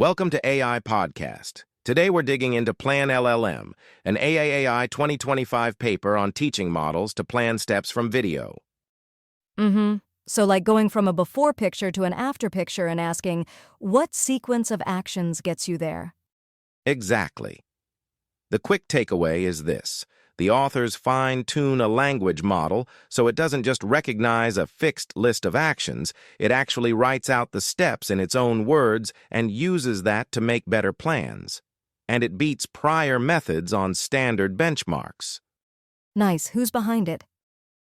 Welcome to AI Podcast. Today we're digging into PlanLLM, an AAAI 2025 paper on teaching models to plan steps from video. So like going from a before picture to an after picture and asking, what sequence of actions gets you there? Exactly. The quick takeaway is this. The authors fine-tune a language model so it doesn't just recognize a fixed list of actions, it actually writes out the steps in its own words and uses that to make better plans. And it beats prior methods on standard benchmarks. Nice. Who's behind it?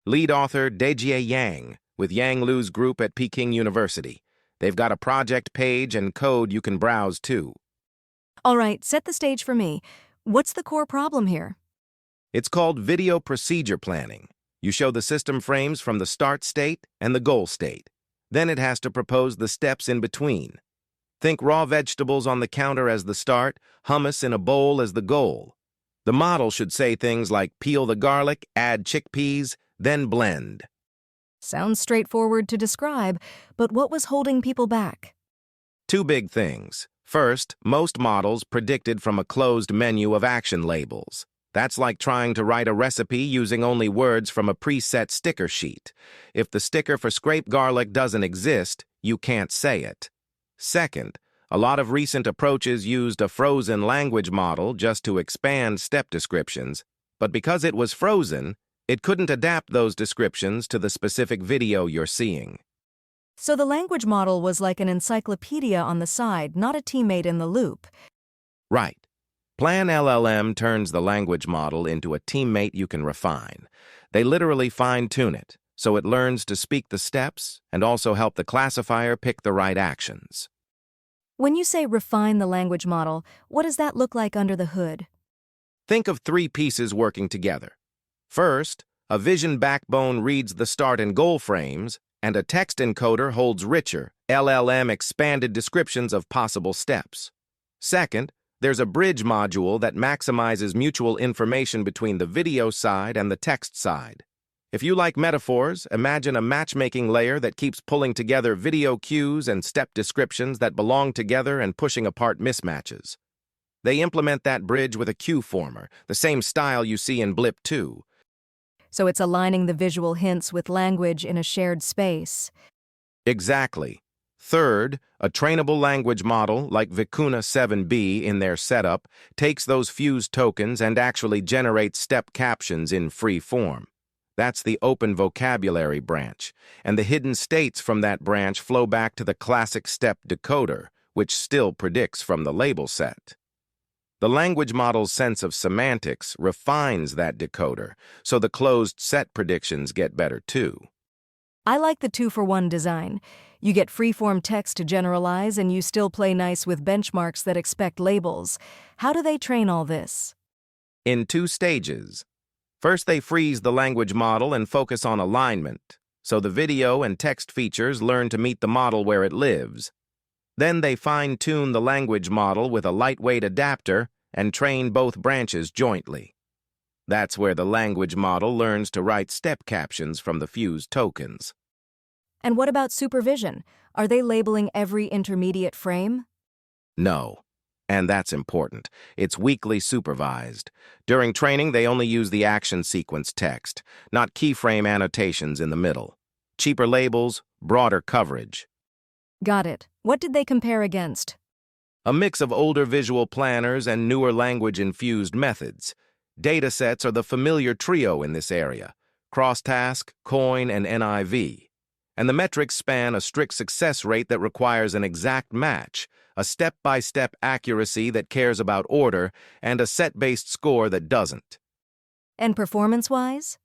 Lead author Dejie Yang, with Yang Lu's group at Peking University. They've got a project page and code you can browse too. All right, set the stage for me. What's the core problem here? It's called video procedure planning. You show the system frames from the start state and the goal state. Then it has to propose the steps in between. Think raw vegetables on the counter as the start, hummus in a bowl as the goal. The model should say things like peel the garlic, add chickpeas, then blend. Sounds straightforward to describe, but what was holding people back? Two big things. First, most models predicted from a closed menu of action labels. That's like trying to write a recipe using only words from a preset sticker sheet. If the sticker for scraped garlic doesn't exist, you can't say it. Second, a lot of recent approaches used a frozen language model just to expand step descriptions, but because it was frozen, it couldn't adapt those descriptions to the specific video you're seeing. So the language model was like an encyclopedia on the side, not a teammate in the loop. Right. PlanLLM turns the language model into a teammate you can refine. They literally fine-tune it, so it learns to speak the steps and also help the classifier pick the right actions. When you say refine the language model, what does that look like under the hood? Think of three pieces working together. First, a vision backbone reads the start and goal frames, and a text encoder holds richer, LLM expanded descriptions of possible steps. Second, there's a bridge module that maximizes mutual information between the video side and the text side. If you like metaphors, imagine a matchmaking layer that keeps pulling together video cues and step descriptions that belong together and pushing apart mismatches. They implement that bridge with a cue former, the same style you see in Blip 2. So it's aligning the visual hints with language in a shared space. Exactly. Third, a trainable language model like Vicuna 7B in their setup takes those fused tokens and actually generates step captions in free form. That's the open vocabulary branch, and the hidden states from that branch flow back to the classic step decoder, which still predicts from the label set. The language model's sense of semantics refines that decoder, so the closed set predictions get better too. I like the 2-for-1 design. You get free-form text to generalize, and you still play nice with benchmarks that expect labels. How do they train all this? In 2 stages. First, they freeze the language model and focus on alignment, so the video and text features learn to meet the model where it lives. Then they fine-tune the language model with a lightweight adapter and train both branches jointly. That's where the language model learns to write step captions from the fused tokens. And what about supervision? Are they labeling every intermediate frame? No. And that's important. It's weakly supervised. During training, they only use the action sequence text, not keyframe annotations in the middle. Cheaper labels, broader coverage. Got it. What did they compare against? A mix of older visual planners and newer language-infused methods. Datasets are the familiar trio in this area: Crosstask, Coin, and NIV. And the metrics span a strict success rate that requires an exact match, a step-by-step accuracy that cares about order, and a set-based score that doesn't. And performance-wise?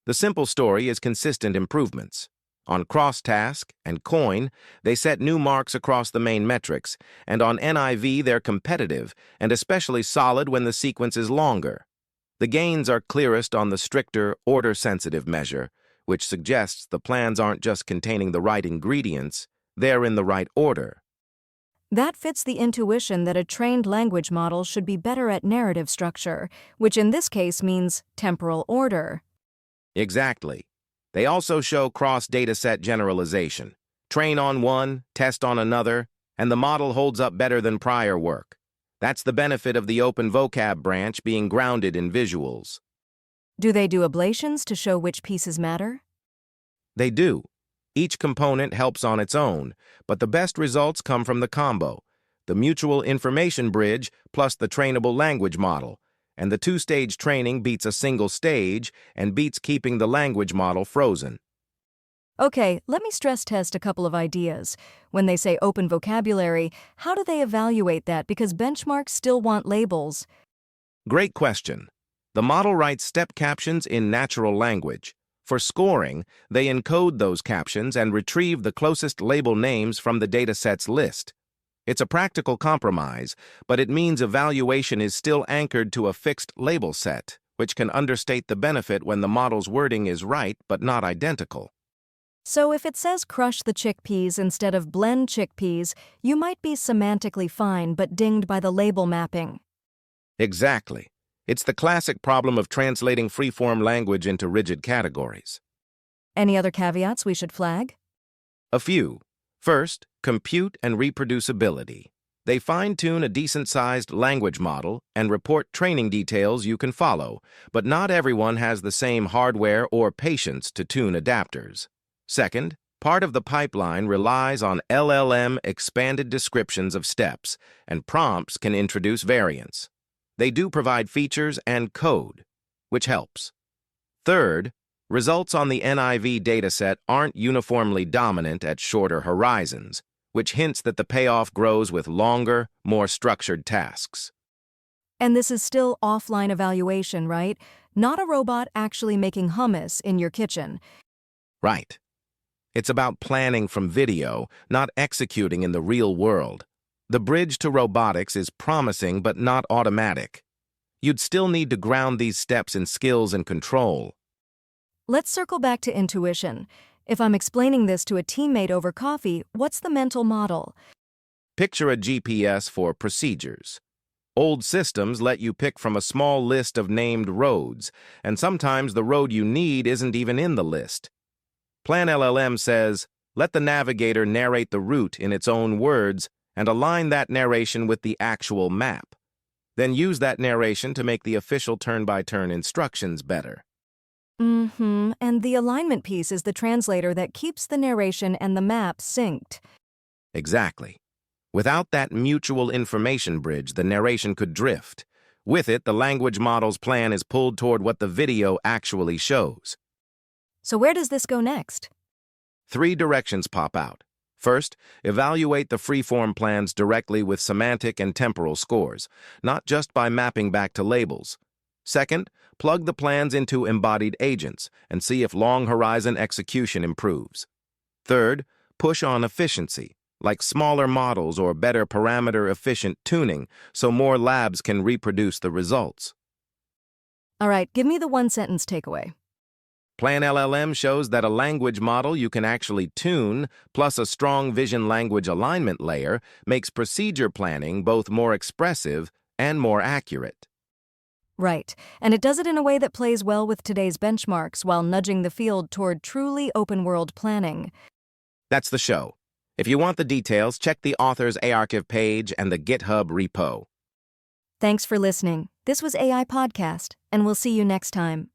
The simple story is consistent improvements. On Crosstask and Coin, they set new marks across the main metrics, and on NIV they're competitive, and especially solid when the sequence is longer. The gains are clearest on the stricter, order-sensitive measure, which suggests the plans aren't just containing the right ingredients, they're in the right order. That fits the intuition that a trained language model should be better at narrative structure, which in this case means temporal order. Exactly. They also show cross-dataset generalization. Train on one, test on another, and the model holds up better than prior work. That's the benefit of the Open Vocab branch being grounded in visuals. Do they do ablations to show which pieces matter? They do. Each component helps on its own, but the best results come from the combo, the mutual information bridge plus the trainable language model, and the two-stage training beats a single stage and beats keeping the language model frozen. Okay, let me stress test a couple of ideas. When they say open vocabulary, how do they evaluate that? Because benchmarks still want labels. Great question. The model writes step captions in natural language. For scoring, they encode those captions and retrieve the closest label names from the dataset's list. It's a practical compromise, but it means evaluation is still anchored to a fixed label set, which can understate the benefit when the model's wording is right but not identical. So if it says crush the chickpeas instead of blend chickpeas, you might be semantically fine but dinged by the label mapping. Exactly. It's the classic problem of translating free-form language into rigid categories. Any other caveats we should flag? A few. First, compute and reproducibility. They fine-tune a decent-sized language model and report training details you can follow, but not everyone has the same hardware or patience to tune adapters. Second, part of the pipeline relies on LLM expanded descriptions of steps, and prompts can introduce variants. They do provide features and code, which helps. Third, results on the NIV dataset aren't uniformly dominant at shorter horizons, which hints that the payoff grows with longer, more structured tasks. And this is still offline evaluation, right? Not a robot actually making hummus in your kitchen. Right. It's about planning from video, not executing in the real world. The bridge to robotics is promising but not automatic. You'd still need to ground these steps in skills and control. Let's circle back to intuition. If I'm explaining this to a teammate over coffee, what's the mental model? Picture a GPS for procedures. Old systems let you pick from a small list of named roads, and sometimes the road you need isn't even in the list. PlanLLM says, let the navigator narrate the route in its own words and align that narration with the actual map. Then use that narration to make the official turn-by-turn instructions better. And the alignment piece is the translator that keeps the narration and the map synced. Exactly. Without that mutual information bridge, the narration could drift. With it, the language model's plan is pulled toward what the video actually shows. So where does this go next? 3 directions pop out. First, evaluate the freeform plans directly with semantic and temporal scores, not just by mapping back to labels. Second, plug the plans into embodied agents and see if long-horizon execution improves. Third, push on efficiency, like smaller models or better parameter-efficient tuning, so more labs can reproduce the results. All right, give me the one-sentence takeaway. PlanLLM shows that a language model you can actually tune, plus a strong vision language alignment layer, makes procedure planning both more expressive and more accurate. Right, and it does it in a way that plays well with today's benchmarks while nudging the field toward truly open-world planning. That's the show. If you want the details, check the author's archive page and the GitHub repo. Thanks for listening. This was AI Podcast, and we'll see you next time.